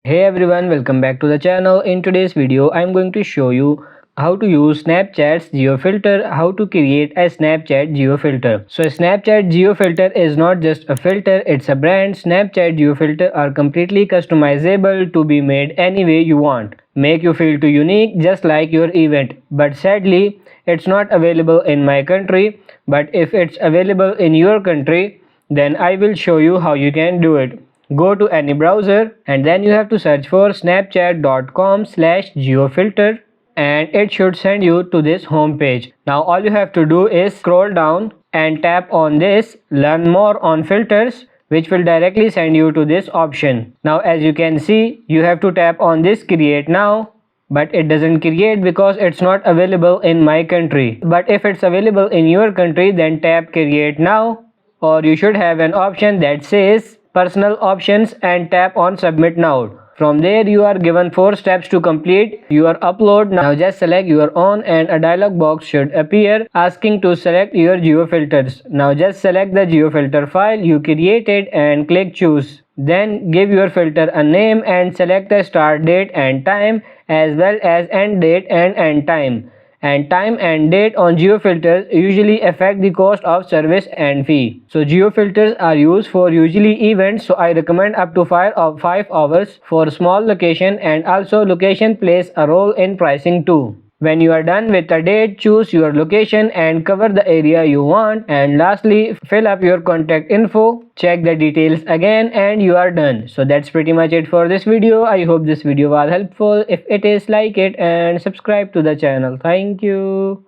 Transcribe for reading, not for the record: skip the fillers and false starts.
Hey everyone, welcome back to the channel. In today's video, I'm going to show you how to use Snapchat's Geofilter, how to create a Snapchat Geofilter. So Snapchat Geofilter is not just a filter, it's a brand. Snapchat Geofilter are completely customizable to be made any way you want. Make you feel too unique just like your event. But sadly, it's not available in my country. But if it's available in your country, then I will show you how you can do it. Go to any browser and then you have to search for snapchat.com/geofilter and it should send you to this home page. Now all you have to do is scroll down and tap on this learn more on filters, which will directly send you to this option. Now as you can see, you have to tap on this create now, but it doesn't create because it's not available in my country. But if it's available in your country, then tap create now, or you should have an option that says personal options and tap on submit now. From there you are given 4 steps to complete your upload. Now just select your own and a dialog box should appear asking to select your geofilters. Now just select the geofilter file you created and click choose. Then give your filter a name and select the start date and time as well as end date and end time. And time and date on geofilters usually affect the cost of service and fee. So geofilters are used for usually events, so I recommend up to 5 hours for small location, and also location plays a role in pricing too. When you are done with the date, choose your location and cover the area you want, and lastly fill up your contact info, check the details again, and you are done. So that's pretty much it for this video. I hope this video was helpful. If it is, like it and subscribe to the channel. Thank you.